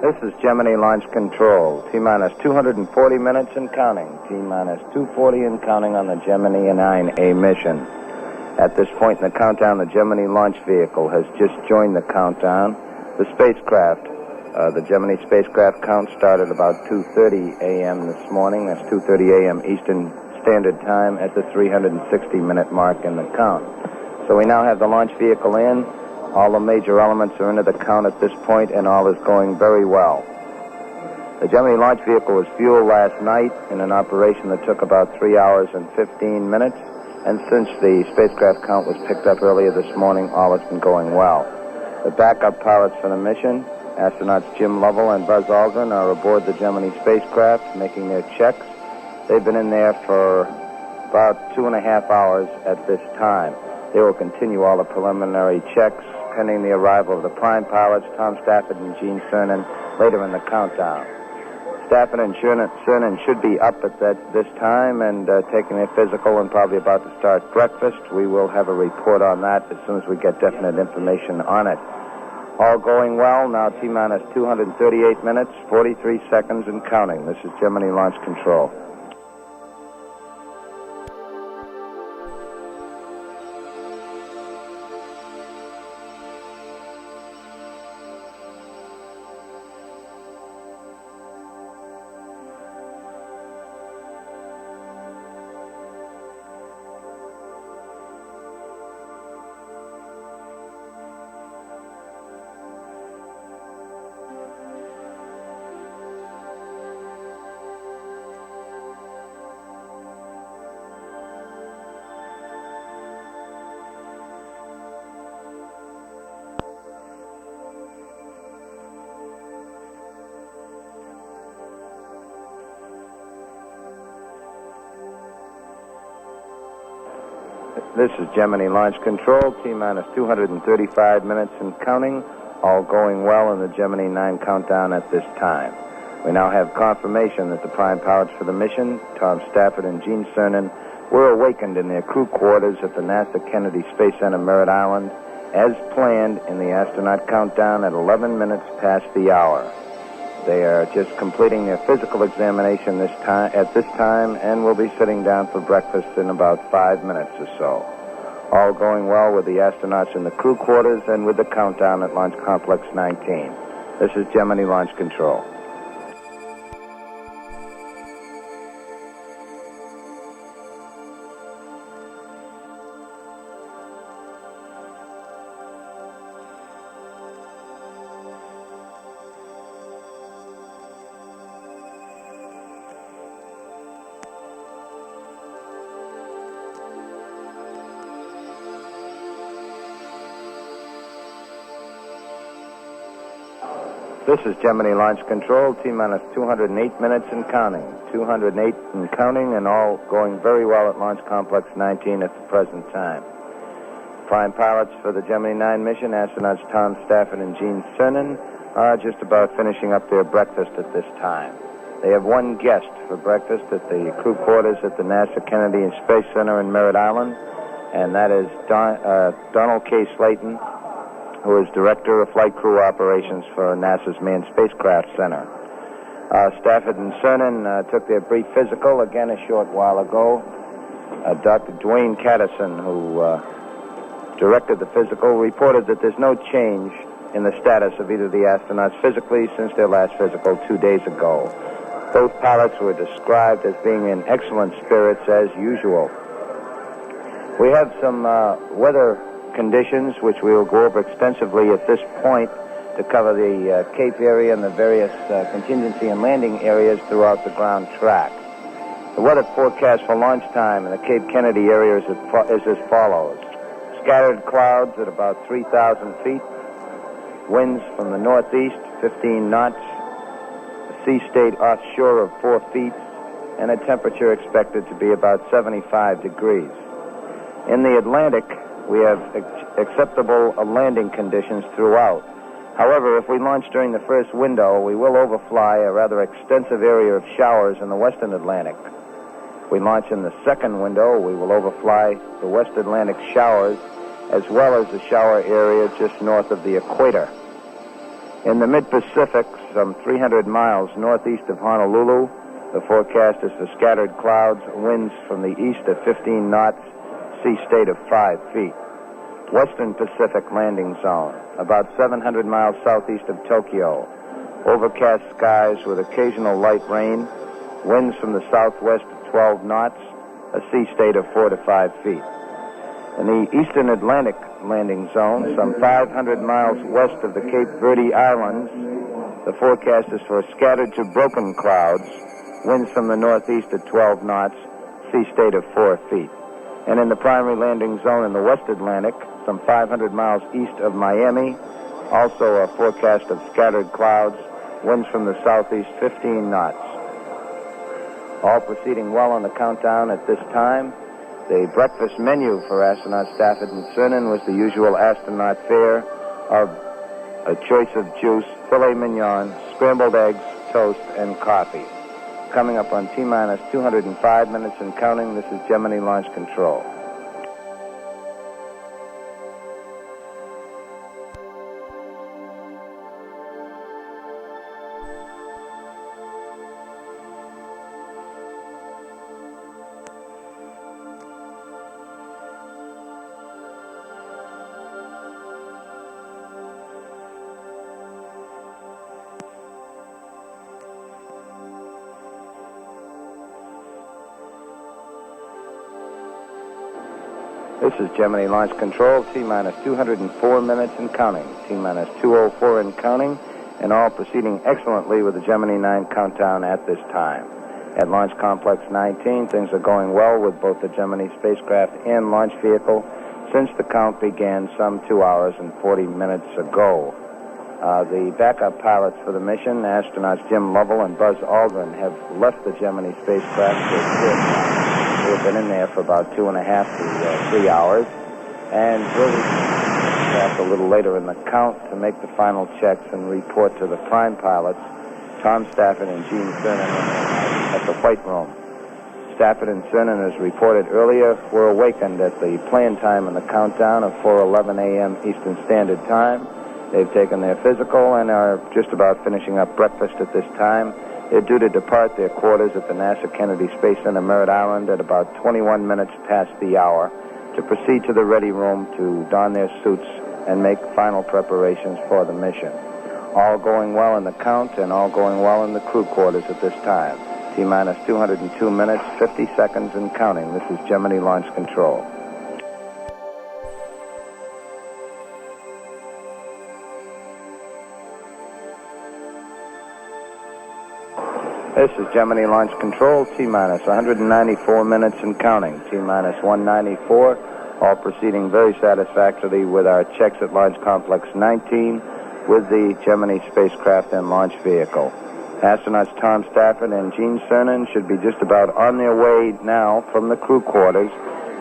This is Gemini Launch Control. T-minus 240 minutes and counting. T-minus 240 and counting on the Gemini 9A mission. At this point in the countdown, the Gemini launch vehicle has just joined the countdown. The spacecraft, the Gemini spacecraft count started about 2:30 a.m. this morning. That's 2:30 a.m. Eastern Standard Time at the 360-minute mark in the count. So we now have the launch vehicle in. All the major elements are into the count at this point, and all is going very well. The Gemini launch vehicle was fueled last night in an operation that took about 3 hours and 15 minutes. And since the spacecraft count was picked up earlier this morning, all has been going well. The backup pilots for the mission, astronauts Jim Lovell and Buzz Aldrin, are aboard the Gemini spacecraft making their checks. They've been in there for about 2.5 hours at this time. They will continue all the preliminary checks pending the arrival of the prime pilots, Tom Stafford and Gene Cernan, later in the countdown. Stafford and Cernan should be up at this time and taking their physical and probably about to start breakfast. We will have a report on that as soon as we get definite information on it. All going well. Now T-minus 238 minutes, 43 seconds and counting. This is Gemini Launch Control. This is Gemini Launch Control, T-minus 235 minutes and counting. All going well in the Gemini 9 countdown at this time. We now have confirmation that the prime pilots for the mission, Tom Stafford and Gene Cernan, were awakened in their crew quarters at the NASA Kennedy Space Center, Merritt Island, as planned in the astronaut countdown at 11 minutes past the hour. They are just completing their physical examination at this time and will be sitting down for breakfast in about 5 minutes or so. All going well with the astronauts in the crew quarters and with the countdown at Launch Complex 19. This is Gemini Launch Control. This is Gemini Launch Control, T-minus 208 minutes and counting. 208 and counting, and all going very well at Launch Complex 19 at the present time. Prime pilots for the Gemini 9 mission, astronauts Tom Stafford and Gene Cernan, are just about finishing up their breakfast at this time. They have one guest for breakfast at the crew quarters at the NASA Kennedy Space Center in Merritt Island, and that is Donald K. Slayton, who is Director of Flight Crew Operations for NASA's Manned Spacecraft Center. Stafford and Cernan took their brief physical again a short while ago. Dr. Dwayne Caddison, who directed the physical, reported that there's no change in the status of either of the astronauts physically since their last physical 2 days ago. Both pilots were described as being in excellent spirits as usual. We have some weather conditions, which we will go over extensively at this point to cover the Cape area and the various contingency and landing areas throughout the ground track. The weather forecast for launch time in the Cape Kennedy area is as follows. Scattered clouds at about 3,000 feet, winds from the northeast, 15 knots, a sea state offshore of 4 feet, and a temperature expected to be about 75 degrees. In the Atlantic, we have acceptable landing conditions throughout. However, if we launch during the first window, we will overfly a rather extensive area of showers in the western Atlantic. If we launch in the second window, we will overfly the West Atlantic showers as well as the shower area just north of the equator. In the mid-Pacific, some 300 miles northeast of Honolulu, the forecast is for scattered clouds, winds from the east at 15 knots, sea state of 5 feet. Western Pacific landing zone, about 700 miles southeast of Tokyo. Overcast skies with occasional light rain, winds from the southwest at 12 knots, a sea state of 4 to 5 feet. In the eastern Atlantic landing zone, some 500 miles west of the Cape Verde Islands, the forecast is for scattered to broken clouds, winds from the northeast at 12 knots, sea state of 4 feet. And in the primary landing zone in the West Atlantic, some 500 miles east of Miami, also a forecast of scattered clouds, winds from the southeast 15 knots. All proceeding well on the countdown at this time. The breakfast menu for astronauts Stafford and Cernan was the usual astronaut fare of a choice of juice, filet mignon, scrambled eggs, toast, and coffee. Coming up on T-minus 205 minutes and counting, this is Gemini Launch Control. This is Gemini Launch Control, T-minus 204 minutes and counting, T-minus 204 and counting, and all proceeding excellently with the Gemini 9 countdown at this time. At Launch Complex 19, things are going well with both the Gemini spacecraft and launch vehicle since the count began some 2 hours and 40 minutes ago. The backup pilots for the mission, astronauts Jim Lovell and Buzz Aldrin, have left the Gemini spacecraft. They have been in there for about 2.5 to 3 hours, and we'll return a little later in the count to make the final checks and report to the prime pilots, Tom Stafford and Gene Cernan, at the White Room. Stafford and Cernan, as reported earlier, were awakened at the planned time in the countdown of 4:11 a.m. Eastern Standard Time. They've taken their physical and are just about finishing up breakfast at this time. They're due to depart their quarters at the NASA Kennedy Space Center, Merritt Island, at about 21 minutes past the hour to proceed to the ready room to don their suits and make final preparations for the mission. All going well in the count and all going well in the crew quarters at this time. T-minus 202 minutes, 50 seconds and counting. This is Gemini Launch Control. This is Gemini Launch Control, T-minus 194 minutes and counting, T-minus 194, all proceeding very satisfactorily with our checks at Launch Complex 19 with the Gemini spacecraft and launch vehicle. Astronauts Tom Stafford and Gene Cernan should be just about on their way now from the crew quarters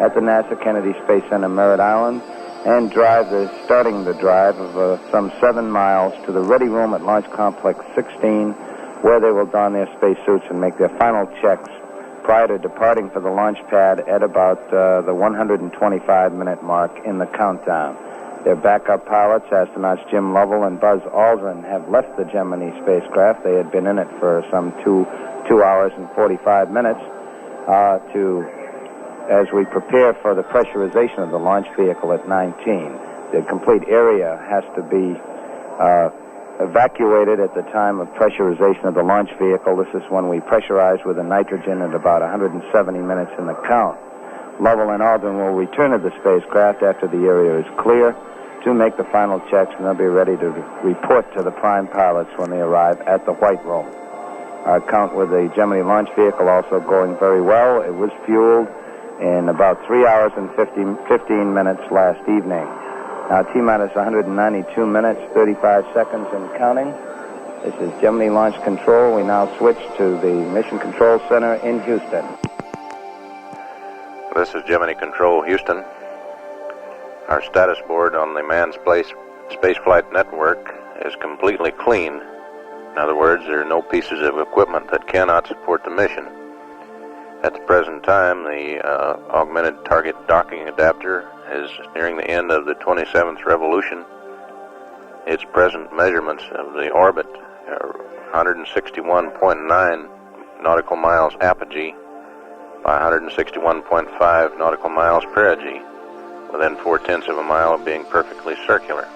at the NASA Kennedy Space Center, Merritt Island, and starting the drive of some 7 miles to the ready room at Launch Complex 16, where they will don their spacesuits and make their final checks prior to departing for the launch pad at about the 125-minute mark in the countdown. Their backup pilots, astronauts Jim Lovell and Buzz Aldrin, have left the Gemini spacecraft. They had been in it for some 2 hours and 45 minutes as we prepare for the pressurization of the launch vehicle at 19. The complete area has to be evacuated at the time of pressurization of the launch vehicle. This is when we pressurize with the nitrogen at about 170 minutes in the count. Lovell and Aldrin will return to the spacecraft after the area is clear to make the final checks, and they'll be ready to report to the prime pilots when they arrive at the White Room. Our count with the Gemini launch vehicle also going very well. It was fueled in about 3 hours and 15 minutes last evening. Now, T-minus 192 minutes, 35 seconds and counting. This is Gemini Launch Control. We now switch to the Mission Control Center in Houston. This is Gemini Control, Houston. Our status board on the manned spaceflight network is completely clean. In other words, there are no pieces of equipment that cannot support the mission. At the present time, the augmented target docking adapter is nearing the end of the 27th revolution. its present measurements of the orbit are 161.9 nautical miles apogee by 161.5 nautical miles perigee, within 0.4 of a mile of being perfectly circular.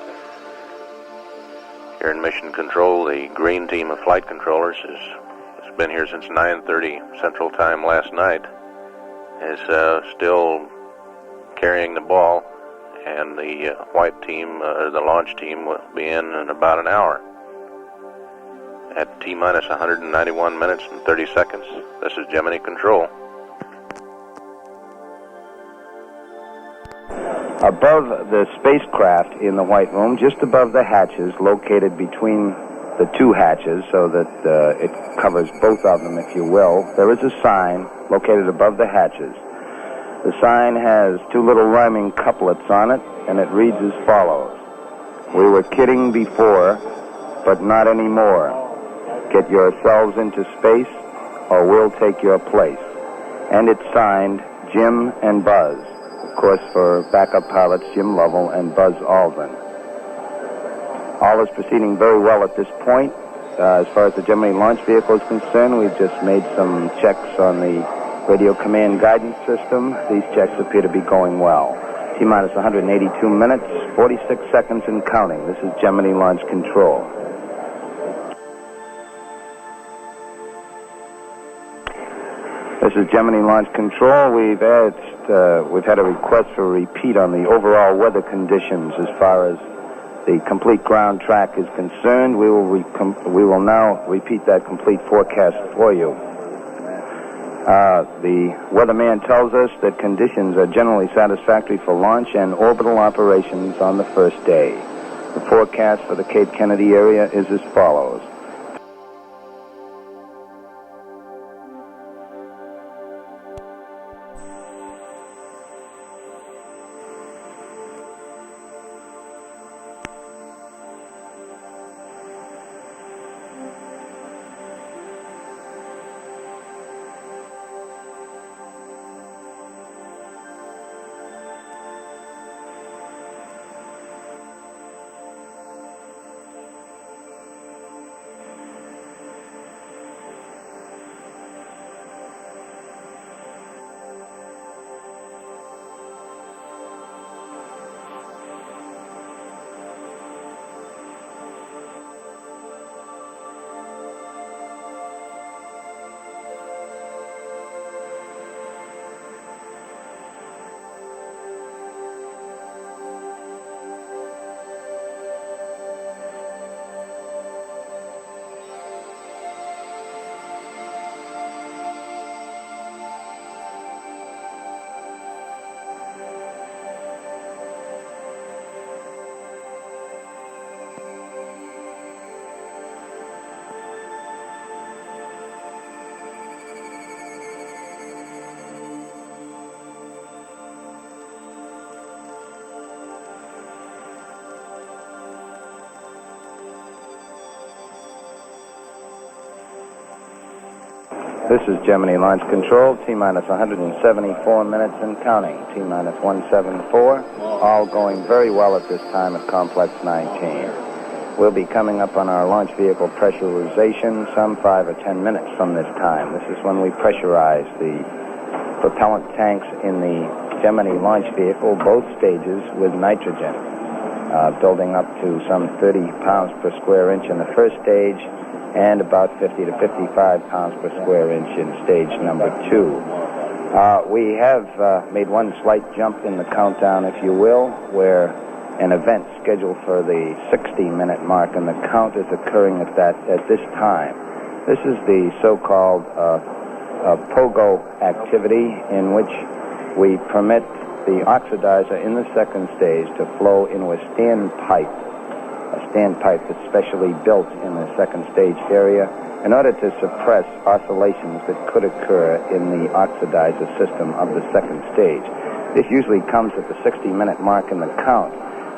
Here in Mission Control, the green team of flight controllers has been here since 9:30 Central Time last night, is still carrying the ball, and the white team, the launch team, will be in about an hour at T-minus 191 minutes and 30 seconds. This is Gemini Control. Above the spacecraft in the White Room, just above the hatches, located between the two hatches so that it covers both of them, if you will, there is a sign located above the hatches. The sign has two little rhyming couplets on it, and it reads as follows: "We were kidding before, but not anymore. Get yourselves into space, or we'll take your place." And it's signed Jim and Buzz. Of course, for backup pilots, Jim Lovell and Buzz Aldrin. All is proceeding very well at this point. As far as the Gemini launch vehicle is concerned, we've just made some checks on the radio command guidance system. These checks appear to be going well. T-minus 182 minutes, 46 seconds and counting. This is Gemini launch control. This is Gemini launch control. We've had a request for a repeat on the overall weather conditions as far as the complete ground track is concerned. We will now repeat that complete forecast for you. The weatherman tells us that conditions are generally satisfactory for launch and orbital operations on the first day. The forecast for the Cape Kennedy area is as follows. This is Gemini launch control, T-minus 174 minutes and counting, T-minus 174, all going very well at this time at Complex 19. We'll be coming up on our launch vehicle pressurization some 5 or 10 minutes from this time. This is when we pressurize the propellant tanks in the Gemini launch vehicle, both stages, with nitrogen, building up to some 30 pounds per square inch in the first stage, and about 50 to 55 pounds per square inch in stage number 2. We have made one slight jump in the countdown, if you will, where an event scheduled for the 60-minute mark in the count is occurring at this time. This is the so-called POGO activity, in which we permit the oxidizer in the second stage to flow into a standpipe that's specially built in the second stage area in order to suppress oscillations that could occur in the oxidizer system of the second stage. This usually comes at the 60-minute mark in the count.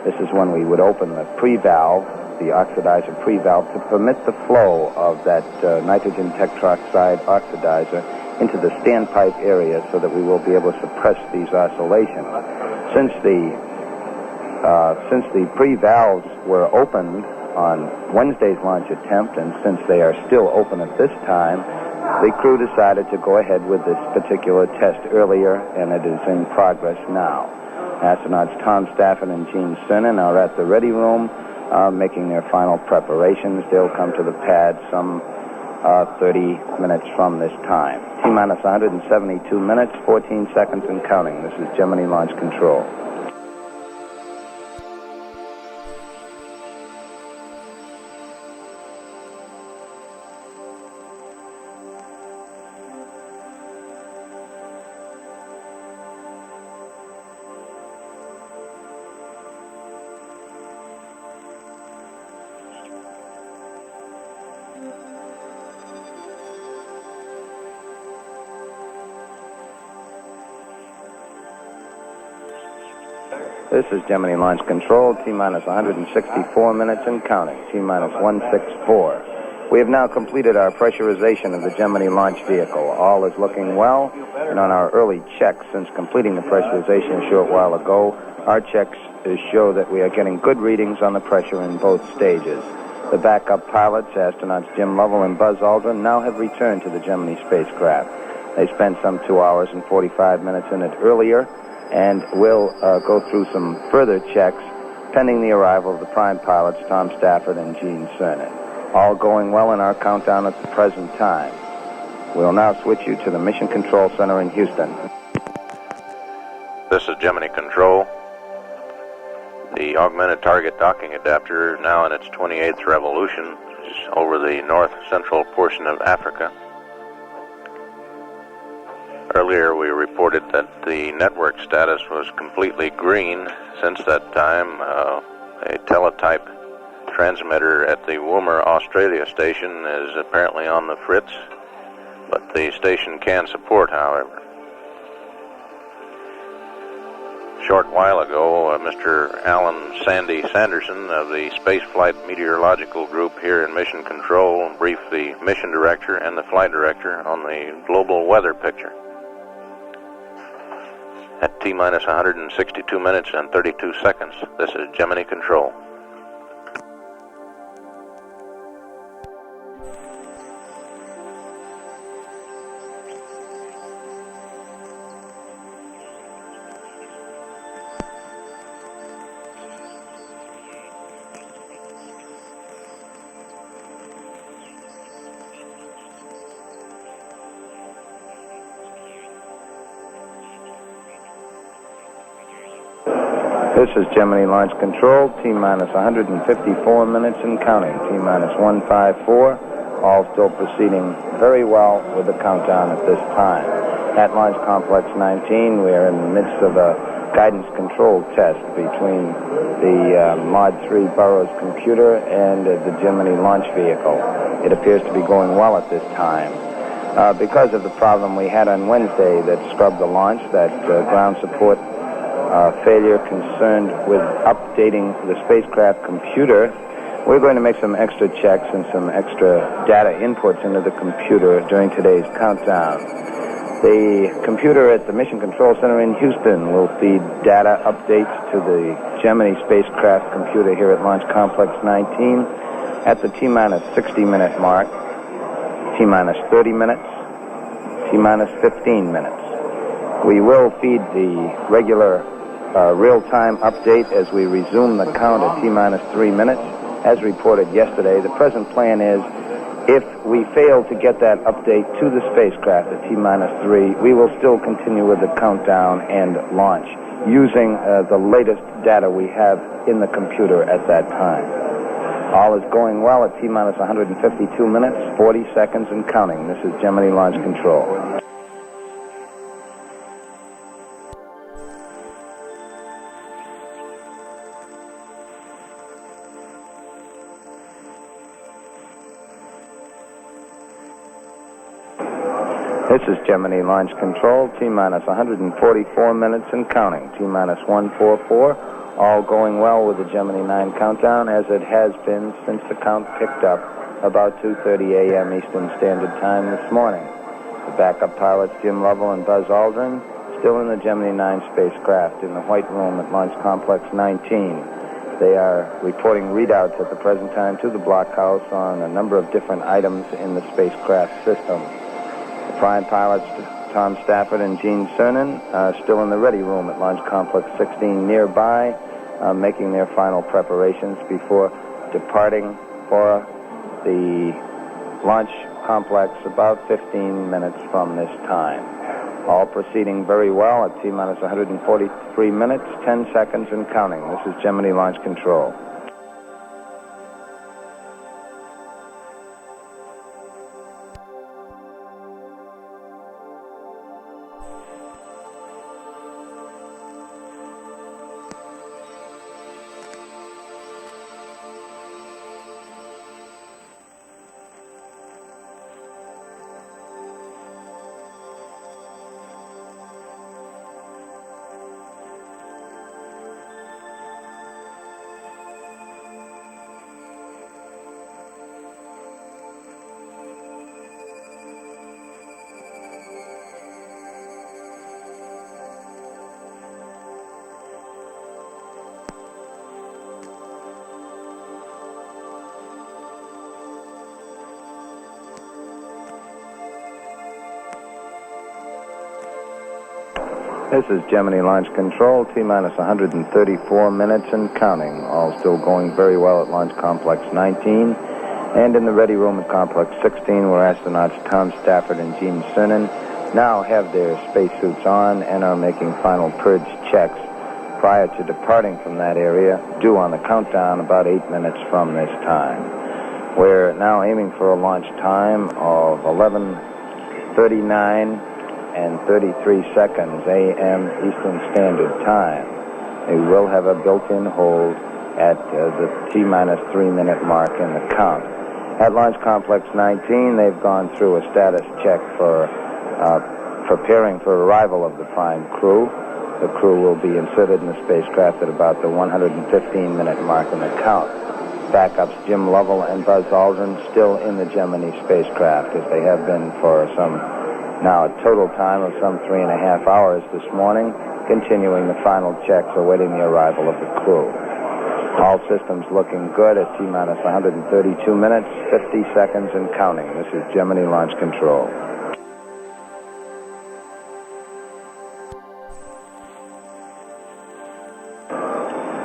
This is when we would open the pre-valve, the oxidizer pre-valve, to permit the flow of that nitrogen tetroxide oxidizer into the standpipe area so that we will be able to suppress these oscillations. Since the Since the pre-valves were opened on Wednesday's launch attempt, and since they are still open at this time, the crew decided to go ahead with this particular test earlier, and it is in progress now. Astronauts Tom Stafford and Gene Cernan are at the ready room making their final preparations. They'll come to the pad some 30 minutes from this time. T-minus 172 minutes, 14 seconds and counting. This is Gemini Launch Control. This is Gemini Launch Control, T-minus 164 minutes and counting, T-minus 164. We have now completed our pressurization of the Gemini launch vehicle. All is looking well, and on our early checks since completing the pressurization a short while ago, our checks show that we are getting good readings on the pressure in both stages. The backup pilots, astronauts Jim Lovell and Buzz Aldrin, now have returned to the Gemini spacecraft. They spent some 2 hours and 45 minutes in it earlier, and we'll go through some further checks pending the arrival of the prime pilots, Tom Stafford and Gene Cernan. All going well in our countdown at the present time. We'll now switch you to the Mission Control Center in Houston. This is Gemini Control. The augmented target docking adapter, now in its 28th revolution, is over the north-central portion of Africa. Earlier we reported that the network status was completely green. Since that time, a teletype transmitter at the Woomer, Australia station is apparently on the fritz, but the station can support, however. A short while ago, Mr. Alan Sandy Sanderson of the Spaceflight Meteorological Group here in Mission Control briefed the mission director and the flight director on the global weather picture. At T-minus 162 minutes and 32 seconds, this is Gemini Control. This is Gemini Launch Control, T-minus 154 minutes and counting, T-minus 154. All still proceeding very well with the countdown at this time. At Launch Complex 19, we are in the midst of a guidance control test between the Mod 3 Burroughs computer and the Gemini launch vehicle. It appears to be going well at this time. Because of the problem we had on Wednesday that scrubbed the launch, that ground support failure concerned with updating the spacecraft computer, we're going to make some extra checks and some extra data inputs into the computer during today's countdown. The computer at the Mission Control Center in Houston will feed data updates to the Gemini spacecraft computer here at Launch Complex 19 at the T-minus 60-minute mark, T-minus 30 minutes, T-minus 15 minutes. We will feed the regular real-time update as we resume the count at T-minus 3 minutes. As reported yesterday, the present plan is if we fail to get that update to the spacecraft at T-minus 3, we will still continue with the countdown and launch using the latest data we have in the computer at that time. All is going well at T-minus 152 minutes, 40 seconds and counting. This is Gemini Launch Control. This is Gemini Launch Control, T-minus 144 minutes and counting, T-minus 144. All going well with the Gemini 9 countdown, as it has been since the count picked up about 2:30 a.m. Eastern Standard Time this morning. The backup pilots, Jim Lovell and Buzz Aldrin, still in the Gemini 9 spacecraft in the White Room at Launch Complex 19. They are reporting readouts at the present time to the blockhouse on a number of different items in the spacecraft system. The prime pilots, Tom Stafford and Gene Cernan, are still in the Ready Room at Launch Complex 16 nearby, making their final preparations before departing for the launch complex about 15 minutes from this time. All proceeding very well at T-minus 143 minutes, 10 seconds and counting. This is Gemini Launch Control. This is Gemini Launch Control, T-minus 134 minutes and counting. All still going very well at Launch Complex 19. And in the Ready Room at Complex 16, where astronauts Tom Stafford and Gene Cernan now have their spacesuits on and are making final purge checks prior to departing from that area, due on the countdown about 8 minutes from this time. We're now aiming for a launch time of 11:39 and 33 seconds a.m. Eastern Standard Time. They will have a built-in hold at the T-minus 3-minute mark in the count. At Launch Complex 19, they've gone through a status check for preparing for arrival of the prime crew. The crew will be inserted in the spacecraft at about the 115-minute mark in the count. Backups Jim Lovell and Buzz Aldrin still in the Gemini spacecraft, as they have been for now a total time of some 3.5 hours this morning, continuing the final checks, awaiting the arrival of the crew. All systems looking good at T-minus 132 minutes, 50 seconds and counting. This is Gemini Launch Control.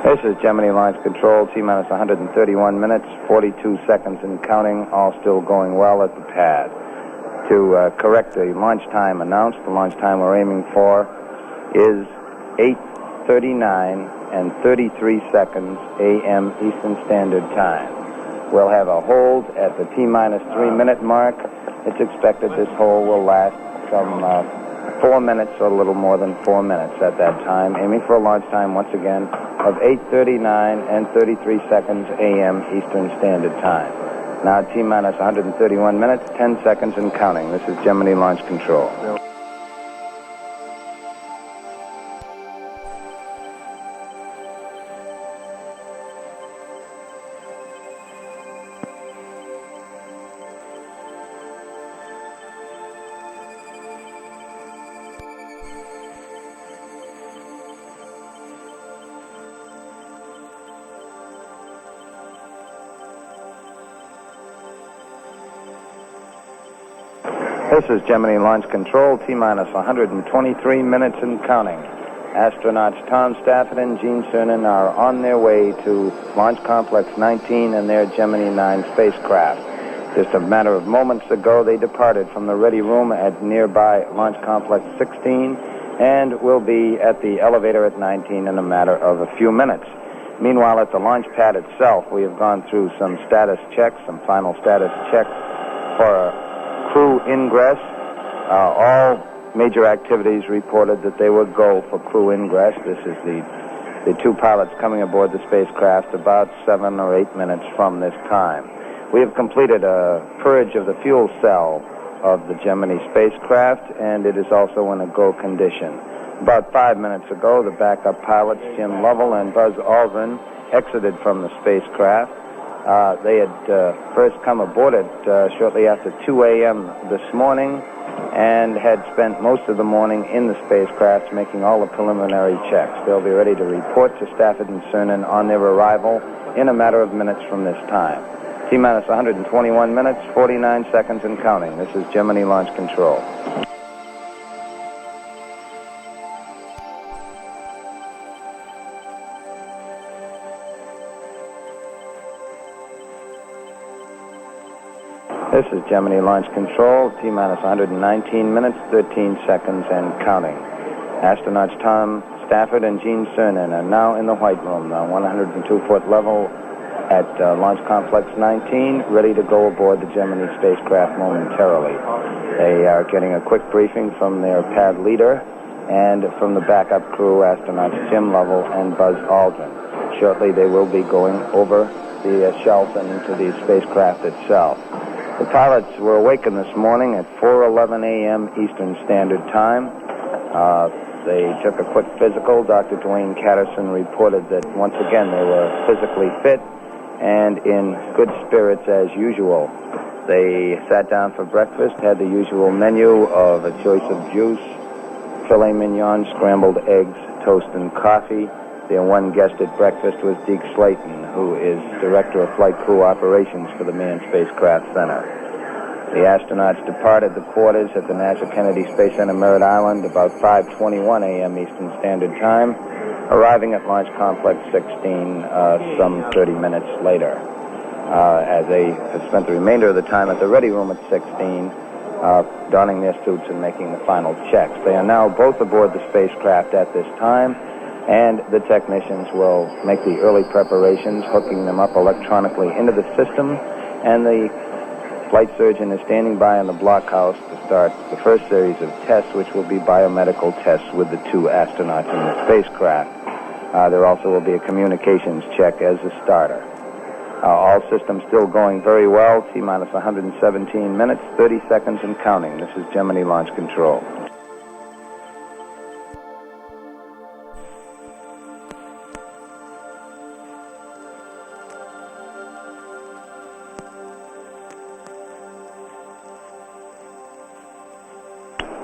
This is Gemini Launch Control, T-minus 131 minutes, 42 seconds and counting, all still going well at the pad. To correct the launch time announced, the launch time we're aiming for is 8:39 and 33 seconds a.m. Eastern Standard Time. We'll have a hold at the T-minus 3-minute mark. It's expected this hold will last some 4 minutes or a little more than 4 minutes at that time, aiming for a launch time once again of 8:39 and 33 seconds a.m. Eastern Standard Time. Now T-minus 131 minutes, 10 seconds and counting. This is Gemini Launch Control. This is Gemini Launch Control, T-minus 123 minutes and counting. Astronauts Tom Stafford and Gene Cernan are on their way to Launch Complex 19 and their Gemini 9 spacecraft. Just a matter of moments ago, they departed from the Ready Room at nearby Launch Complex 16 and will be at the elevator at 19 in a matter of a few minutes. Meanwhile, at the launch pad itself, we have gone through some status checks, some final status checks for crew ingress. All major activities reported that they would go for crew ingress. This is the two pilots coming aboard the spacecraft about 7 or 8 minutes from this time. We have completed a purge of the fuel cell of the Gemini spacecraft, and it is also in a go condition. About 5 minutes ago, the backup pilots, Jim Lovell and Buzz Aldrin, exited from the spacecraft. They had first come aboard it shortly after 2 a.m. this morning and had spent most of the morning in the spacecraft making all the preliminary checks. They'll be ready to report to Stafford and Cernan on their arrival in a matter of minutes from this time. T-minus 121 minutes, 49 seconds and counting. This is Gemini Launch Control. This is Gemini Launch Control, T-minus 119 minutes, 13 seconds, and counting. Astronauts Tom Stafford and Gene Cernan are now in the White Room, the 102-foot level at Launch Complex 19, ready to go aboard the Gemini spacecraft momentarily. They are getting a quick briefing from their pad leader and from the backup crew, astronauts Jim Lovell and Buzz Aldrin. Shortly, they will be going over the shelf and into the spacecraft itself. The pilots were awakened this morning at 4:11 a.m. Eastern Standard Time. They took a quick physical. Dr. Dwayne Catterson reported that once again they were physically fit and in good spirits as usual. They sat down for breakfast, had the usual menu of a choice of juice, filet mignon, scrambled eggs, toast, and coffee. Their one guest at breakfast was Deke Slayton, who is Director of Flight Crew Operations for the Manned Spacecraft Center. The astronauts departed the quarters at the NASA Kennedy Space Center, Merritt Island, about 5:21 a.m. Eastern Standard Time, arriving at Launch Complex 16 some 30 minutes later. As they have spent the remainder of the time at the Ready Room at 16, donning their suits and making the final checks. They are now both aboard the spacecraft at this time, and the technicians will make the early preparations, hooking them up electronically into the system, and the flight surgeon is standing by in the blockhouse to start the first series of tests, which will be biomedical tests with the two astronauts in the spacecraft. There also will be a communications check as a starter. All systems still going very well. T-minus 117 minutes, 30 seconds and counting. This is Gemini Launch Control.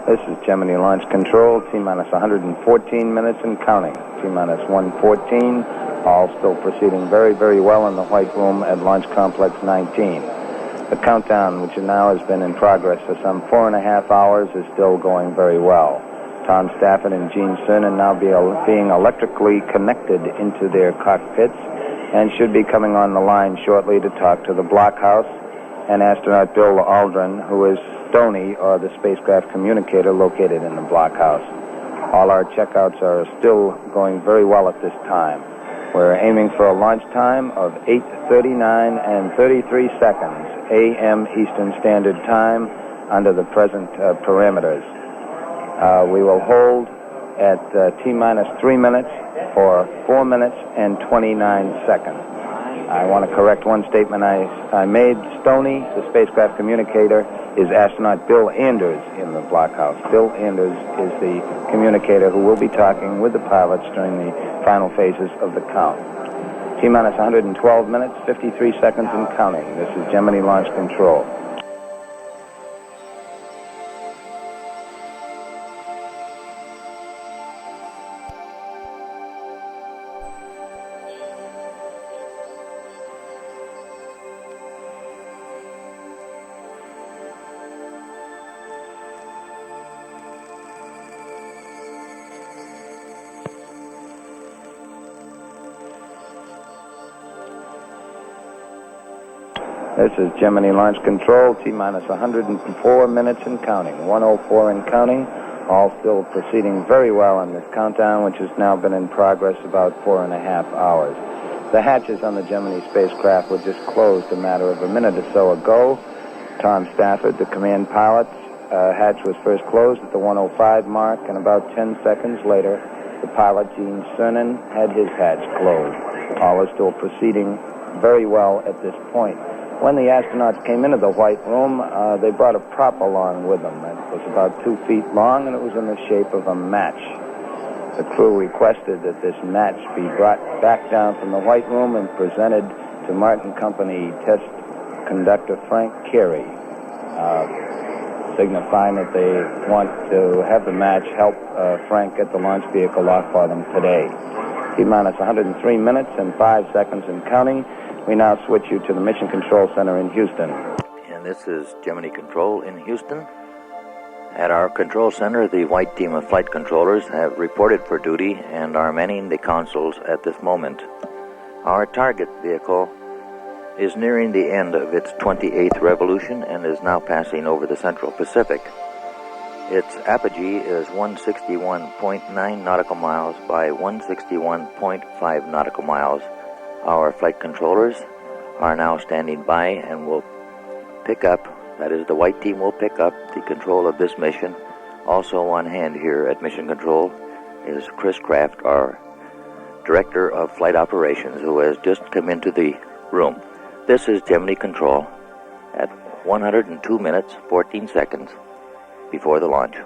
This is Gemini Launch Control, T-minus 114 minutes and counting. T-minus 114, all still proceeding very, very well in the White Room at Launch Complex 19. The countdown, which now has been in progress for some 4.5 hours, is still going very well. Tom Stafford and Gene Cernan now being electrically connected into their cockpits and should be coming on the line shortly to talk to the blockhouse and astronaut Bill Aldrin, who is Stoney, or the spacecraft communicator located in the blockhouse. All our checkouts are still going very well at this time. We're aiming for a launch time of 8:39 and 33 seconds a.m. Eastern Standard Time under the present parameters. We will hold at T-minus 3 minutes for 4 minutes and 29 seconds. I want to correct one statement I made. Stoney, the spacecraft communicator, is astronaut Bill Anders in the blockhouse. Bill Anders is the communicator who will be talking with the pilots during the final phases of the count. T-minus 112 minutes, 53 seconds and counting. This is Gemini Launch Control. This is Gemini Launch Control, T-minus 104 minutes and counting, 104 and counting, all still proceeding very well on this countdown, which has now been in progress about 4.5 hours. The hatches on the Gemini spacecraft were just closed a matter of a minute or so ago. Tom Stafford, the command pilot's hatch was first closed at the 105 mark, and about 10 seconds later, the pilot, Gene Cernan, had his hatch closed. All is still proceeding very well at this point. When the astronauts came into the White Room, they brought a prop along with them. It was about 2 feet long, and it was in the shape of a match. The crew requested that this match be brought back down from the White Room and presented to Martin Company test conductor Frank Carey. signifying that they want to have the match help Frank get the launch vehicle off for them today. T-minus 103 minutes and 5 seconds and counting. We now switch you to the Mission Control Center in Houston. And this is Gemini Control in Houston. At our control center, the white team of flight controllers have reported for duty and are manning the consoles at this moment. Our target vehicle is nearing the end of its 28th revolution and is now passing over the Central Pacific. Its apogee is 161.9 nautical miles by 161.5 nautical miles. Our flight controllers are now standing by and will pick up, that is, the white team will pick up the control of this mission. Also on hand here at Mission Control is Chris Kraft, our Director of Flight Operations, who has just come into the room. This is Gemini Control at 102 minutes, 14 seconds before the launch.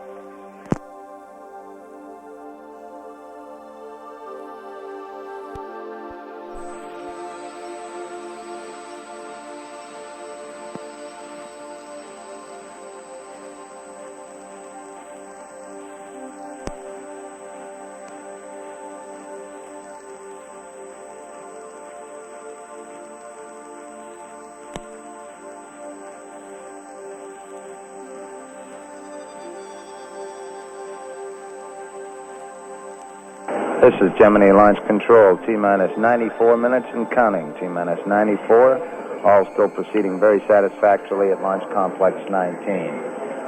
This is Gemini Launch Control, T-minus 94 minutes and counting. T-minus 94, all still proceeding very satisfactorily at Launch Complex 19.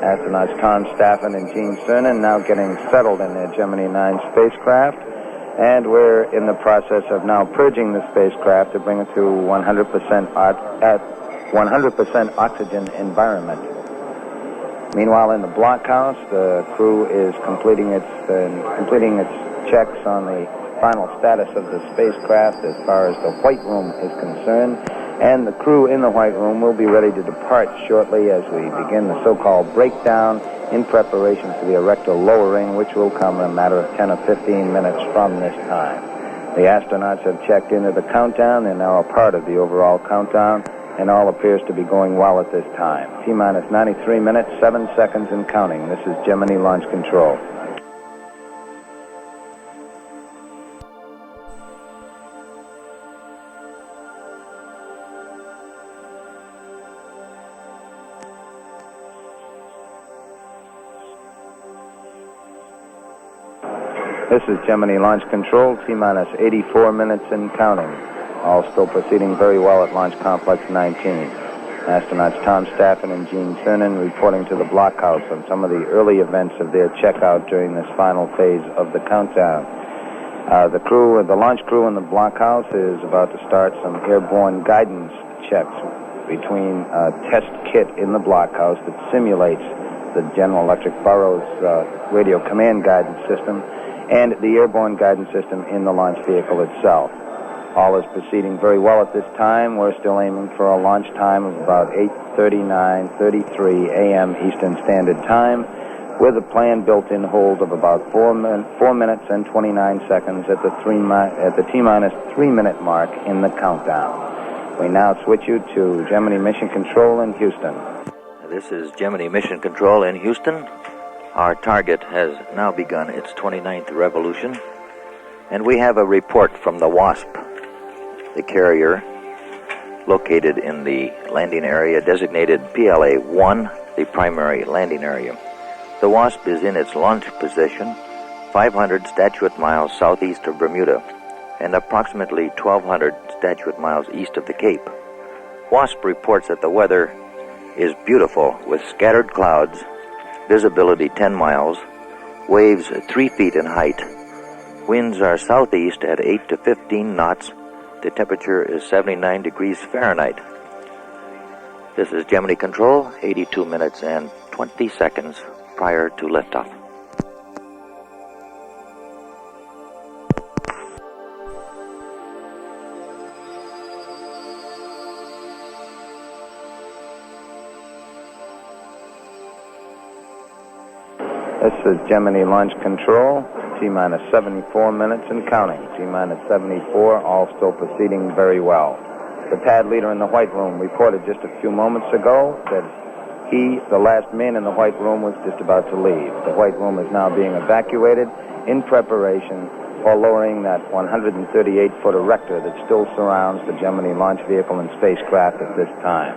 Astronauts Tom Staffen and Gene Cernan now getting settled in their Gemini 9 spacecraft, and we're in the process of now purging the spacecraft to bring it to 100% oxygen environment. Meanwhile, in the blockhouse, the crew is completing its checks on the final status of the spacecraft as far as the white room is concerned, and the crew in the white room will be ready to depart shortly as we begin the so-called breakdown in preparation for the erector lowering, which will come in a matter of 10 or 15 minutes from this time. The astronauts have checked into the countdown. They're now a part of the overall countdown, and all appears to be going well at this time. T-minus 93 minutes, 7 seconds and counting. This is Gemini Launch Control. This is Gemini Launch Control, T-minus 84 minutes and counting. All still proceeding very well at Launch Complex 19. Astronauts Tom Staffen and Gene Cernan reporting to the blockhouse on some of the early events of their checkout during this final phase of the countdown. The launch crew in the blockhouse is about to start some airborne guidance checks between a test kit in the blockhouse that simulates the General Electric Burroughs radio command guidance system and the airborne guidance system in the launch vehicle itself. All is proceeding very well at this time. We're still aiming for a launch time of about 8:33 a.m. Eastern Standard Time, with a planned built-in hold of about 4 minutes and 29 seconds at the T-minus 3-minute mark in the countdown. We now switch you to Gemini Mission Control in Houston. This is Gemini Mission Control in Houston. Our target has now begun its 29th revolution, and we have a report from the WASP, the carrier located in the landing area designated PLA-1, the primary landing area. The WASP is in its launch position 500 statute miles southeast of Bermuda and approximately 1,200 statute miles east of the Cape. WASP reports that the weather is beautiful with scattered clouds, visibility 10 miles, waves 3 feet in height. Winds are southeast at 8 to 15 knots. The temperature is 79 degrees Fahrenheit. This is Gemini Control, 82 minutes and 20 seconds prior to liftoff. This is Gemini Launch Control, T-minus 74 minutes and counting. T-minus 74, all still proceeding very well. The pad leader in the white room reported just a few moments ago that he, the last man in the White Room, was just about to leave. The White Room is now being evacuated in preparation for lowering that 138-foot erector that still surrounds the Gemini launch vehicle and spacecraft at this time.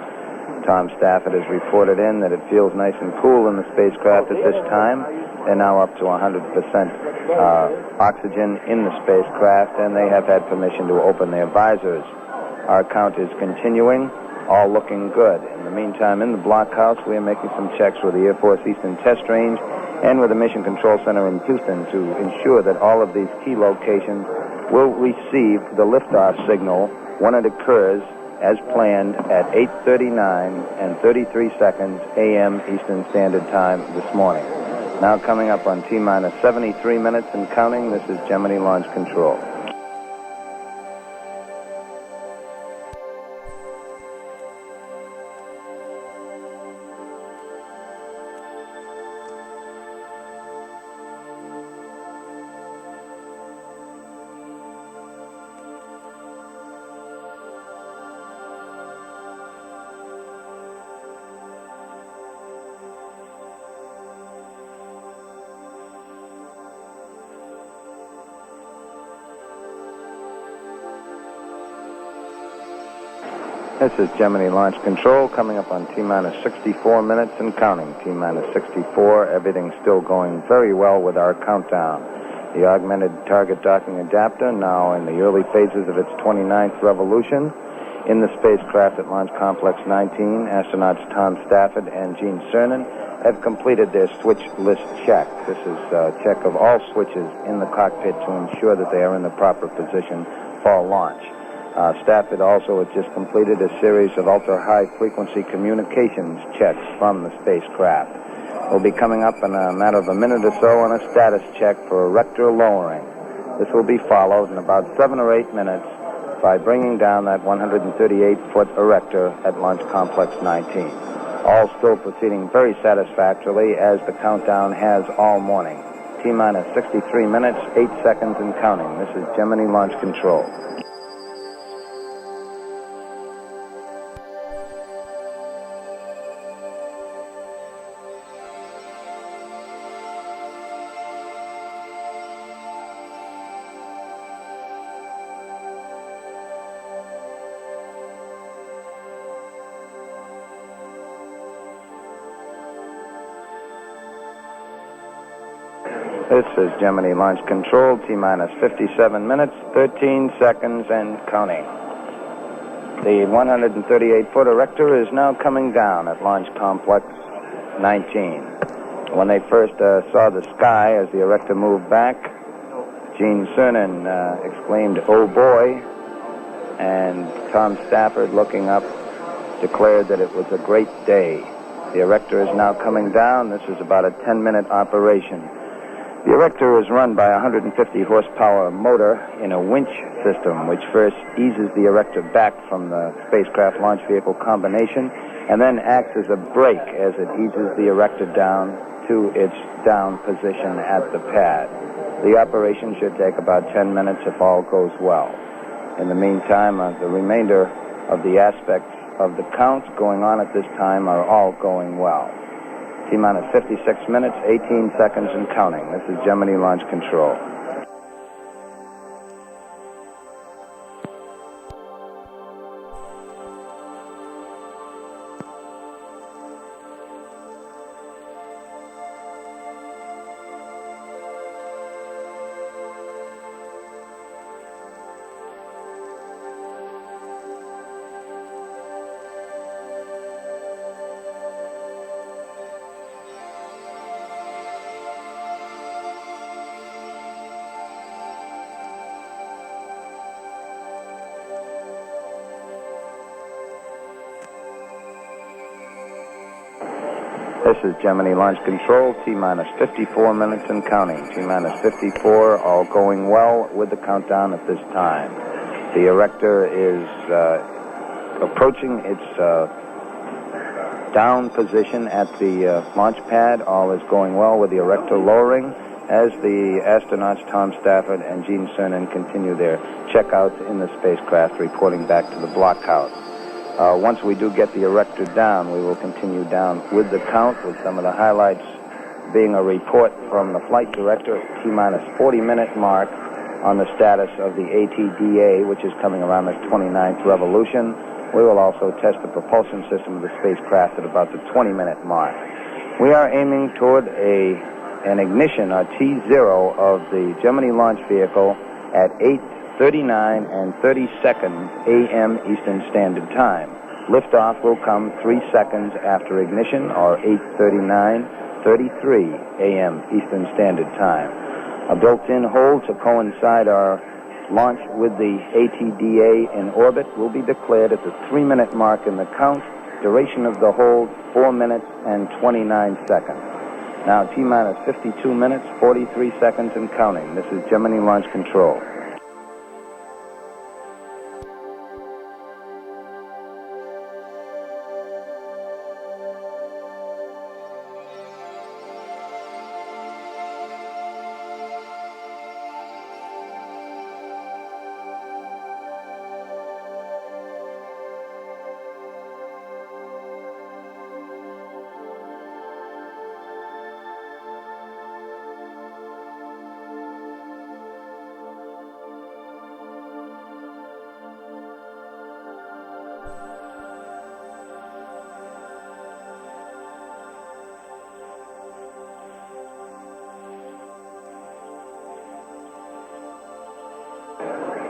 Tom Stafford has reported in that it feels nice and cool in the spacecraft at this time. They're now up to 100% oxygen in the spacecraft, and they have had permission to open their visors. Our count is continuing, all looking good. In the meantime, in the blockhouse, we are making some checks with the Air Force Eastern Test Range and with the Mission Control Center in Houston to ensure that all of these key locations will receive the liftoff signal when it occurs as planned at 8:39 and 33 seconds a.m. Eastern Standard Time this morning. Now coming up on T-minus 73 minutes and counting, this is Gemini Launch Control. This is Gemini Launch Control coming up on T-minus 64 minutes and counting. T-minus 64, everything's still going very well with our countdown. The augmented target docking adapter, now in the early phases of its 29th revolution. In the spacecraft at Launch Complex 19, astronauts Tom Stafford and Gene Cernan have completed their switch list check. This is a check of all switches in the cockpit to ensure that they are in the proper position for launch. Stafford also has just completed a series of ultra-high frequency communications checks from the spacecraft. We'll be coming up in a matter of a minute or so on a status check for erector lowering. This will be followed in about 7 or 8 minutes by bringing down that 138-foot erector at Launch Complex 19. All still proceeding very satisfactorily as the countdown has all morning. T-minus 63 minutes, 8 seconds and counting. This is Gemini Launch Control. This is Gemini Launch Control, T-minus 57 minutes, 13 seconds, and counting. The 138-foot erector is now coming down at Launch Complex 19. When they first saw the sky as the erector moved back, Gene Cernan exclaimed, "Oh boy," and Tom Stafford, looking up, declared that it was a great day. The erector is now coming down. This is about a 10-minute operation. The erector is run by a 150 horsepower motor in a winch system, which first eases the erector back from the spacecraft launch vehicle combination and then acts as a brake as it eases the erector down to its down position at the pad. The operation should take about 10 minutes if all goes well. In the meantime, the remainder of the aspects of the counts going on at this time are all going well. T-minus 56 minutes, 18 seconds and counting. This is Gemini Launch Control. This is Gemini Launch Control, T-minus 54 minutes and counting. T-minus 54, all going well with the countdown at this time. The erector is approaching its down position at the launch pad. All is going well with the erector lowering as the astronauts Tom Stafford and Gene Cernan continue their checkouts in the spacecraft, reporting back to the blockhouse. Once we do get the erector down, we will continue down with the count, with some of the highlights being a report from the flight director at T-minus 40-minute mark on the status of the ATDA, which is coming around the 29th revolution. We will also test the propulsion system of the spacecraft at about the 20-minute mark. We are aiming toward an ignition, or T0, of the Gemini launch vehicle at 8:39 and 30 seconds a.m. Eastern Standard Time. Liftoff will come 3 seconds after ignition, or 8:39:33 a.m. Eastern Standard Time. A built-in hold to coincide our launch with the ATDA in orbit will be declared at the 3-minute mark in the count. Duration of the hold, 4 minutes and 29 seconds. Now, T-minus 52 minutes, 43 seconds and counting. This is Gemini Launch Control.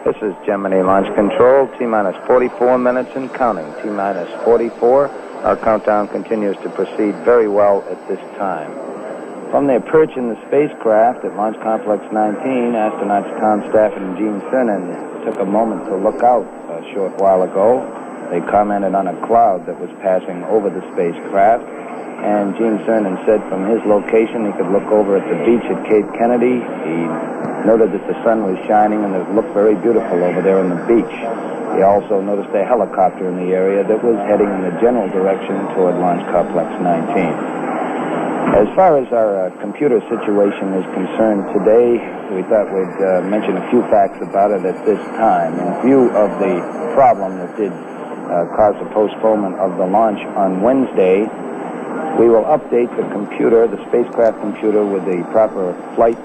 This is Gemini Launch Control, T-minus 44 minutes and counting. T-minus 44. Our countdown continues to proceed very well at this time. From their perch in the spacecraft at Launch Complex 19, astronauts Tom Stafford and Gene Cernan took a moment to look out a short while ago. They commented on a cloud that was passing over the spacecraft, and Gene Cernan said from his location he could look over at the beach at Cape Kennedy. He noted that the sun was shining and it looked very beautiful over there on the beach. He also noticed a helicopter in the area that was heading in the general direction toward Launch Complex 19. As far as our computer situation is concerned today, we thought we'd mention a few facts about it at this time. In view of the problem that did cause the postponement of the launch on Wednesday, we will update the computer, the spacecraft computer, with the proper flight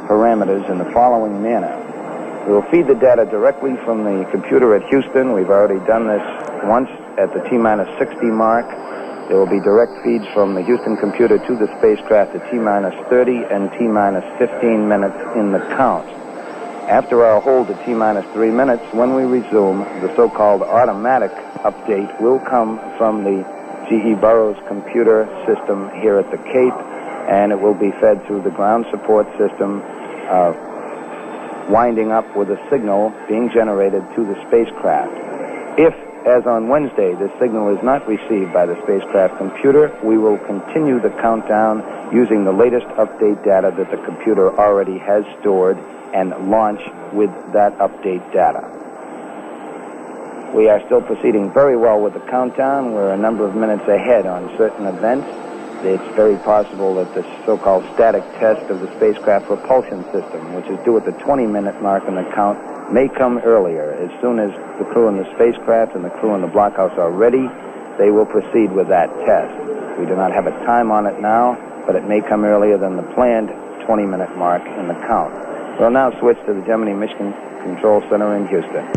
parameters in the following manner. We will feed the data directly from the computer at Houston. We've already done this once at the T-minus 60 mark. There will be direct feeds from the Houston computer to the spacecraft at T-minus 30 and T-minus 15 minutes in the count. After our hold at T-minus 3 minutes, when we resume, the so-called automatic update will come from the G.E. Burroughs computer system here at the Cape, and it will be fed through the ground support system, winding up with a signal being generated to the spacecraft. If, as on Wednesday, this signal is not received by the spacecraft computer, we will continue the countdown using the latest update data that the computer already has stored and launch with that update data. We are still proceeding very well with the countdown. We're a number of minutes ahead on certain events. It's very possible that the so-called static test of the spacecraft propulsion system, which is due at the 20-minute mark in the count, may come earlier. As soon as the crew in the spacecraft and the crew in the blockhouse are ready, they will proceed with that test. We do not have a time on it now, but it may come earlier than the planned 20-minute mark in the count. We'll now switch to the Gemini Mission Control Center in Houston.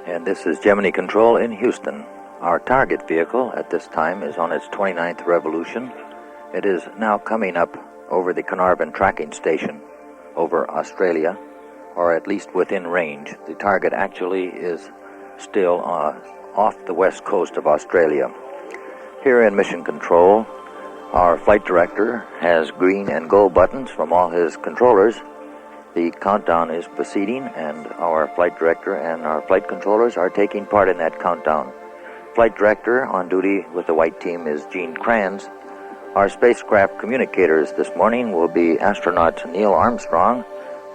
And this is Gemini Control in Houston. Our target vehicle at this time is on its 29th revolution. It is now coming up over the Carnarvon tracking station over Australia, or at least within range. The target actually is still off the west coast of Australia. Here in Mission Control, our flight director has green and go buttons from all his controllers. The countdown is proceeding, and our flight director and our flight controllers are taking part in that countdown. Flight director on duty with the white team is Gene Kranz. Our spacecraft communicators this morning will be astronaut Neil Armstrong,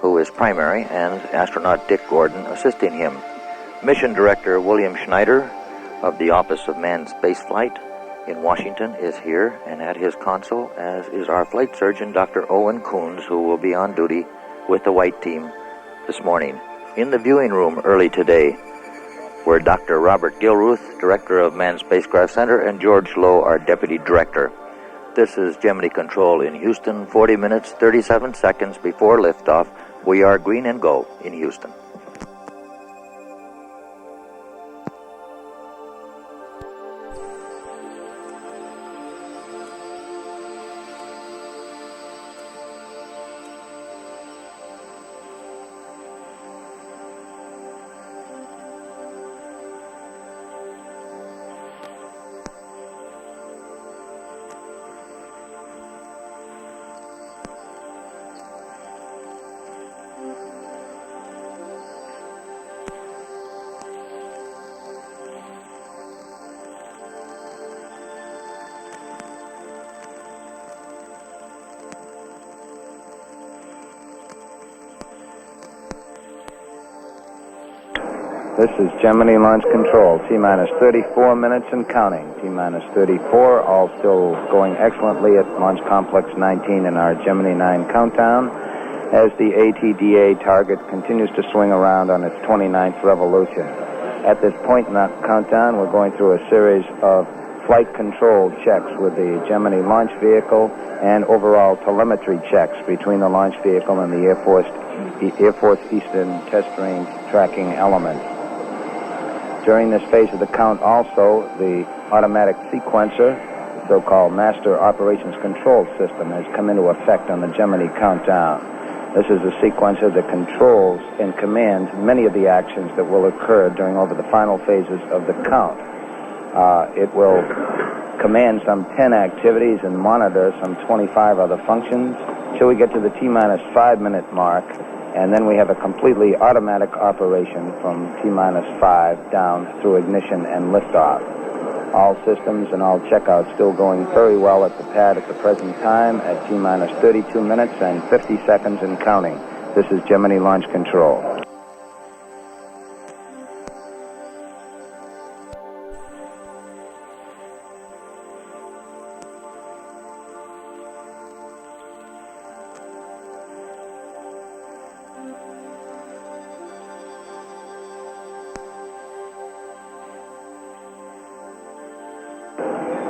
who is primary, and astronaut Dick Gordon assisting him. Mission Director William Schneider of the Office of Manned Spaceflight in Washington is here, and at his console, as is our flight surgeon, Dr. Owen Coons, who will be on duty with the white team this morning. In the viewing room early today, were Dr. Robert Gilruth, Director of Manned Spacecraft Center, and George Lowe, our Deputy Director. This is Gemini Control in Houston, 40 minutes, 37 seconds before liftoff. We are green and go in Houston. This is Gemini Launch Control, T-minus 34 minutes and counting. T-minus 34, all still going excellently at Launch Complex 19 in our Gemini 9 countdown, as the ATDA target continues to swing around on its 29th revolution. At this point in that countdown, we're going through a series of flight control checks with the Gemini launch vehicle and overall telemetry checks between the launch vehicle and the Air Force Eastern Test Range tracking elements. During this phase of the count also, the automatic sequencer, the so-called Master Operations Control System, has come into effect on the Gemini countdown. This is a sequencer that controls and commands many of the actions that will occur during over the final phases of the count. It will command some 10 activities and monitor some 25 other functions till we get to the T-minus 5-minute mark, and then we have a completely automatic operation from T-minus 5 down through ignition and liftoff. All systems and all checkouts still going very well at the pad at the present time at T-minus 32 minutes and 50 seconds and counting. This is Gemini Launch Control.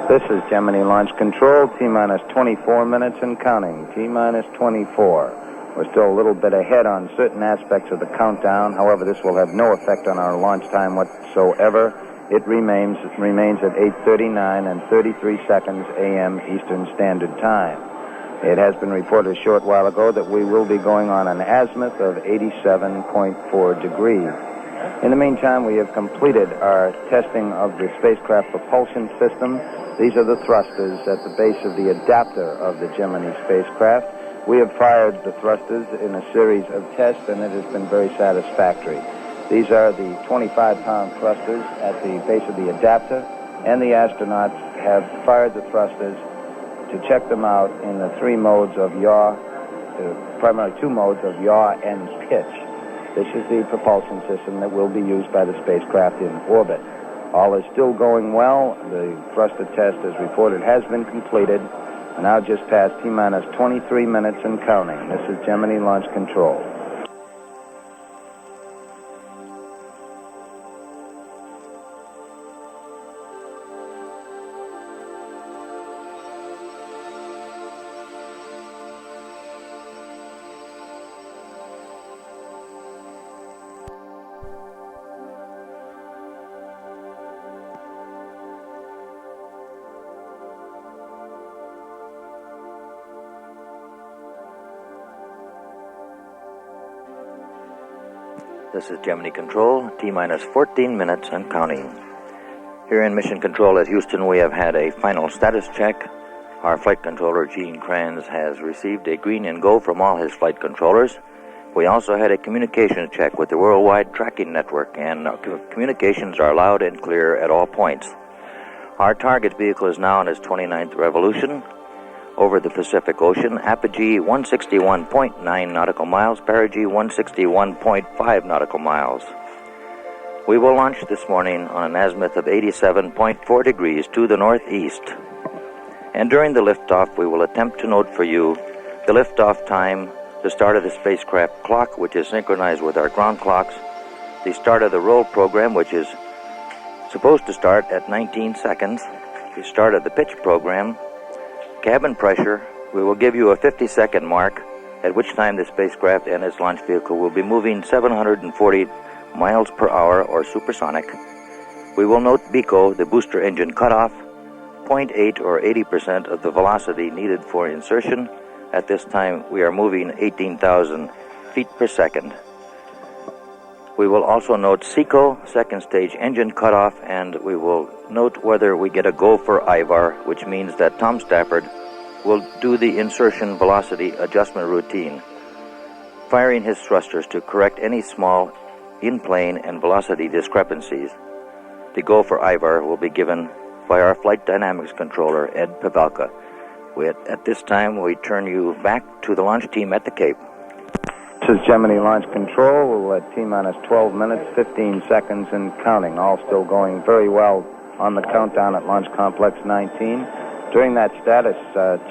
This is Gemini Launch Control, T-minus 24 minutes and counting, T-minus 24. We're still a little bit ahead on certain aspects of the countdown. However, this will have no effect on our launch time whatsoever. It remains at 8:39 and 33 seconds a.m. Eastern Standard Time. It has been reported a short while ago that we will be going on an azimuth of 87.4 degrees. In the meantime, we have completed our testing of the spacecraft propulsion system. These are the thrusters at the base of the adapter of the Gemini spacecraft. We have fired the thrusters in a series of tests, and it has been very satisfactory. These are the 25-pound thrusters at the base of the adapter, and the astronauts have fired the thrusters to check them out in the three modes of yaw, primarily two modes of yaw and pitch. This is the propulsion system that will be used by the spacecraft in orbit. All is still going well. The thruster test, as reported, has been completed. We're now just past T-minus 23 minutes and counting. This is Gemini Launch Control. This is Gemini Control, T-minus 14 minutes and counting. Here in Mission Control at Houston, we have had a final status check. Our flight controller, Gene Kranz, has received a green and go from all his flight controllers. We also had a communications check with the Worldwide Tracking Network, and our communications are loud and clear at all points. Our target vehicle is now in its 29th revolution over the Pacific Ocean, apogee 161.9 nautical miles, perigee 161.5 nautical miles. We will launch this morning on an azimuth of 87.4 degrees to the northeast. And during the liftoff, we will attempt to note for you the liftoff time, the start of the spacecraft clock, which is synchronized with our ground clocks, the start of the roll program, which is supposed to start at 19 seconds. We started the pitch program. Cabin pressure, we will give you a 50-second mark, at which time the spacecraft and its launch vehicle will be moving 740 miles per hour or supersonic. We will note BECO, the booster engine cutoff, 0.8 or 80% of the velocity needed for insertion. At this time, we are moving 18,000 feet per second. We will also note SECO, second stage engine cutoff, and we will note whether we get a go for IVAR, which means that Tom Stafford will do the insertion velocity adjustment routine, firing his thrusters to correct any small in-plane and velocity discrepancies. The go for IVAR will be given by our flight dynamics controller, Ed Pavelka. At this time, we turn you back to the launch team at the Cape. This is Gemini Launch Control. We're at T-minus 12 minutes, 15 seconds and counting. All still going very well on the countdown at Launch Complex 19. During that status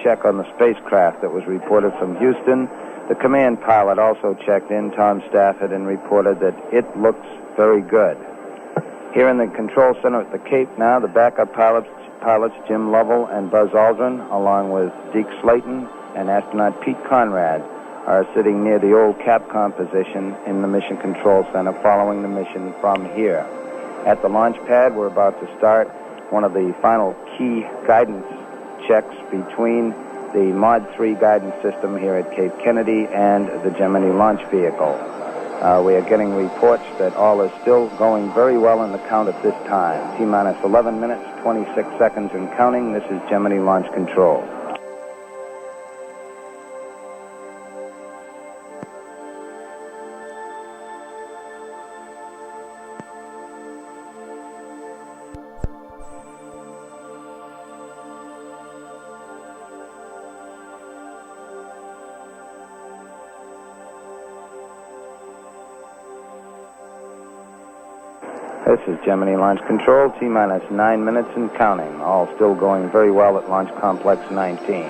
check on the spacecraft that was reported from Houston, the command pilot also checked in, Tom Stafford, and reported that it looks very good. Here in the control center at the Cape now, the backup pilots Jim Lovell and Buzz Aldrin, along with Deke Slayton and astronaut Pete Conrad, are sitting near the old Capcom position in the Mission Control Center following the mission from here. At the launch pad, we're about to start one of the final key guidance checks between the Mod 3 guidance system here at Cape Kennedy and the Gemini launch vehicle. We are getting reports that all is still going very well in the count at this time. T-minus 11 minutes, 26 seconds and counting. This is Gemini Launch Control. This is Gemini Launch Control, T-minus 9 minutes and counting. All still going very well at Launch Complex 19.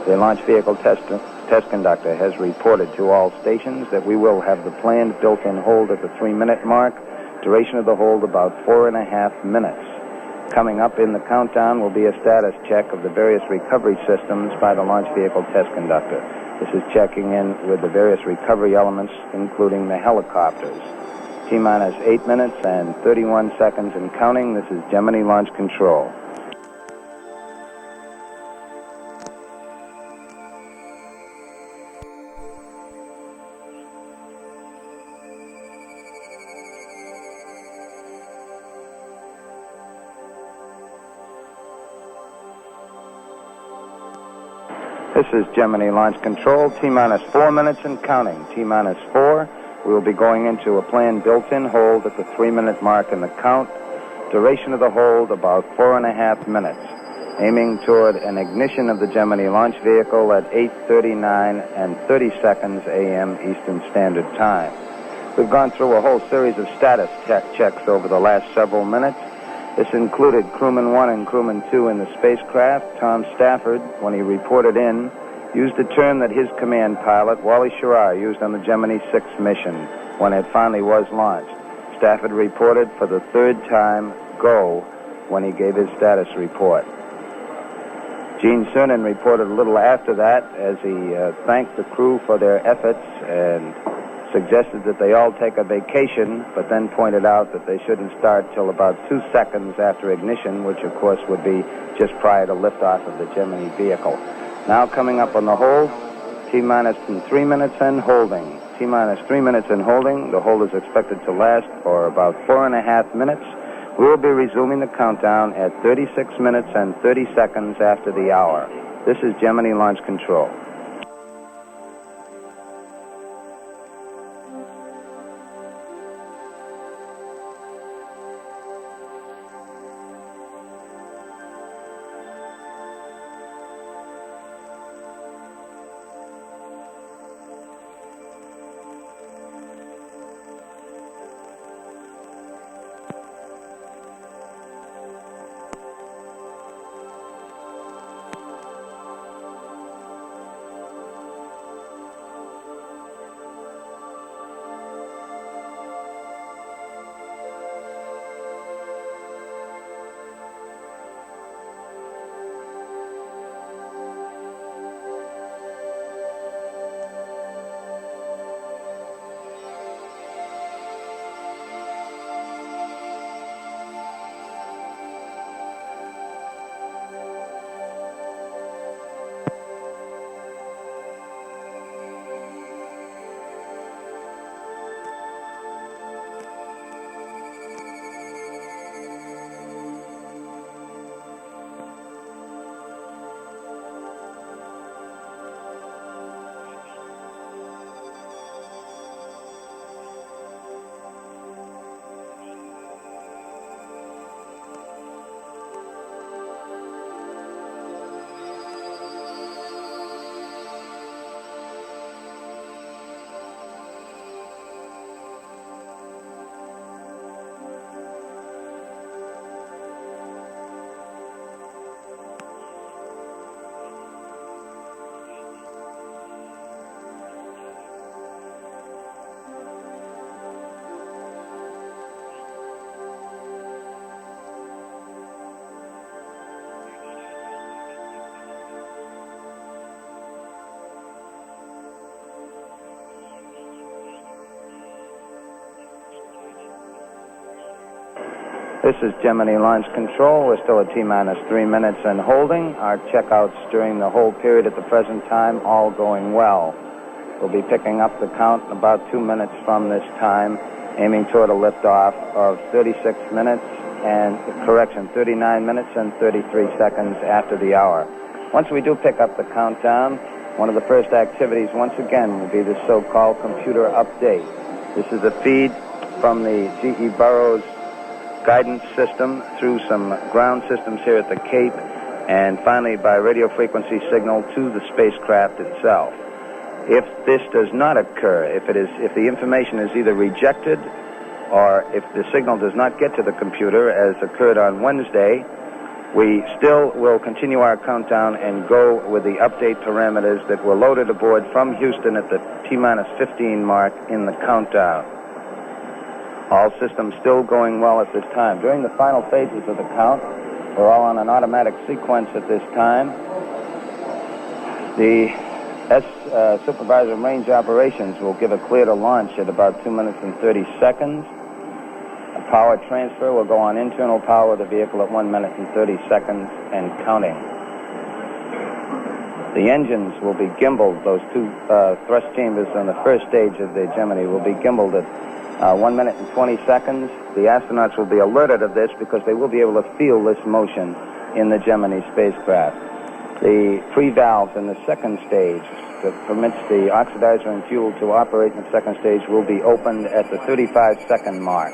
The launch vehicle test conductor has reported to all stations that we will have the planned built-in hold at the 3-minute mark. Duration of the hold about 4.5 minutes. Coming up in the countdown will be a status check of the various recovery systems by the launch vehicle test conductor. This is checking in with the various recovery elements, including the helicopters. T-minus 8 minutes and 31 seconds and counting. This is Gemini Launch Control. This is Gemini Launch Control, T-minus 4 minutes and counting. T-minus 4. We will be going into a planned built-in hold at the 3-minute mark in the count. Duration of the hold about 4.5 minutes. Aiming toward an ignition of the Gemini launch vehicle at 8:39 and 30 seconds a.m. Eastern Standard Time. We've gone through a whole series of status checks over the last several minutes. This included Crewman 1 and Crewman 2 in the spacecraft. Tom Stafford, when he reported in, used a term that his command pilot, Wally Schirra, used on the Gemini 6 mission when it finally was launched. Stafford reported for the third time, go, when he gave his status report. Gene Cernan reported a little after that as he thanked the crew for their efforts and suggested that they all take a vacation, but then pointed out that they shouldn't start till about 2 seconds after ignition, which of course would be just prior to liftoff of the Gemini vehicle. Now coming up on the hold, T-minus 3 minutes and holding. T-minus 3 minutes and holding. The hold is expected to last for about 4.5 minutes. We will be resuming the countdown at 36 minutes and 30 seconds after the hour. This is Gemini Launch Control. This is Gemini Launch Control. We're still at T-minus 3 minutes and holding. Our checkouts during the whole period at the present time all going well. We'll be picking up the count in about 2 minutes from this time, aiming toward a liftoff of 39 minutes and 33 seconds after the hour. Once we do pick up the countdown, one of the first activities once again will be the so-called computer update. This is a feed from the GE Burroughs guidance system through some ground systems here at the Cape, and finally by radio frequency signal to the spacecraft itself. If this does not occur, if the information is either rejected or if the signal does not get to the computer, as occurred on Wednesday, we still will continue our countdown and go with the update parameters that were loaded aboard from Houston at the T-minus 15 mark in the countdown. All systems still going well at this time. During the final phases of the count, we're all on an automatic sequence at this time. The Supervisor of Range Operations will give a clear to launch at about 2 minutes and 30 seconds. A power transfer will go on internal power of the vehicle at 1 minute and 30 seconds and counting. The engines will be gimbaled. Those two thrust chambers on the first stage of the Gemini will be gimbaled at 1 minute and 20 seconds. The astronauts will be alerted of this because they will be able to feel this motion in the Gemini spacecraft. The pre-valves in the second stage that permits the oxidizer and fuel to operate in the second stage will be opened at the 35-second mark.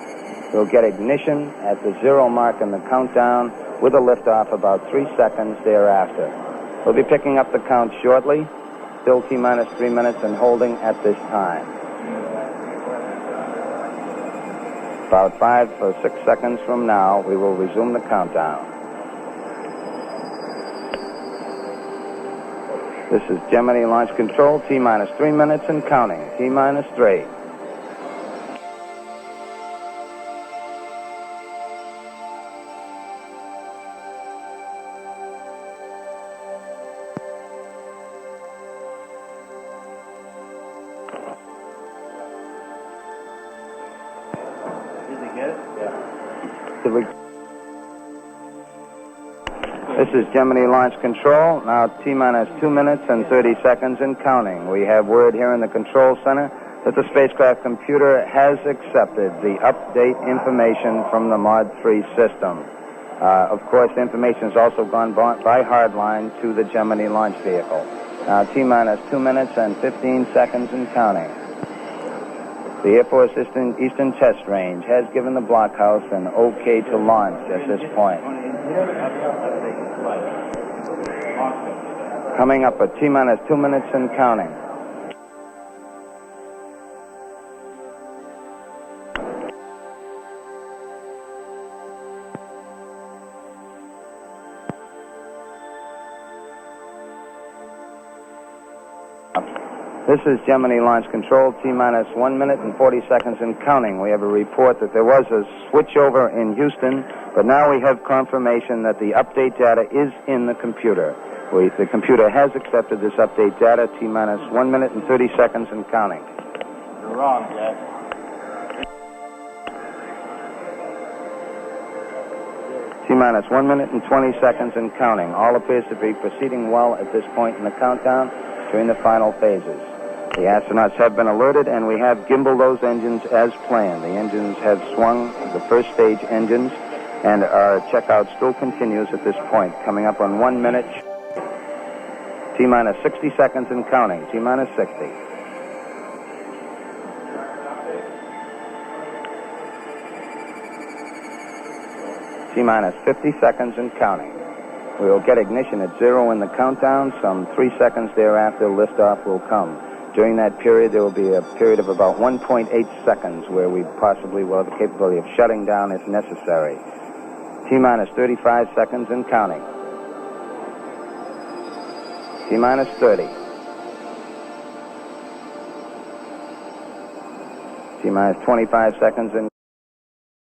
We'll get ignition at the 0 mark in the countdown with a liftoff about 3 seconds thereafter. We'll be picking up the count shortly, still T-minus 3 minutes and holding at this time. About 5 or 6 seconds from now, we will resume the countdown. This is Gemini Launch Control, T-minus 3 minutes and counting. T-minus 3. This is Gemini Launch Control, now T-minus 2 minutes and 30 seconds and counting. We have word here in the control center that the spacecraft computer has accepted the update information from the Mod 3 system. Of course, information has also gone by hardline to the Gemini launch vehicle. Now T-minus 2 minutes and 15 seconds and counting. The Air Force Eastern Test Range has given the blockhouse an okay to launch at this point. Coming up at T-minus 2 minutes and counting. This is Gemini Launch Control, T-minus 1 minute and 40 seconds and counting. We have a report that there was a switchover in Houston, but now we have confirmation that the update data is in the computer. The computer has accepted this update data, T-minus 1 minute and 30 seconds and counting. You're wrong, Jack. T-minus 1 minute and 20 seconds and counting. All appears to be proceeding well at this point in the countdown during the final phases. The astronauts have been alerted, and we have gimbaled those engines as planned. The engines have swung, the first stage engines, and our checkout still continues at this point, coming up on 1 minute. T-minus 60 seconds and counting. T-minus 60. T-minus 50 seconds and counting. We will get ignition at 0 in the countdown. Some 3 seconds thereafter, liftoff will come. During that period, there will be a period of about 1.8 seconds where we possibly will have the capability of shutting down if necessary. T-minus 35 seconds and counting. T-minus 30. T-minus 25 seconds and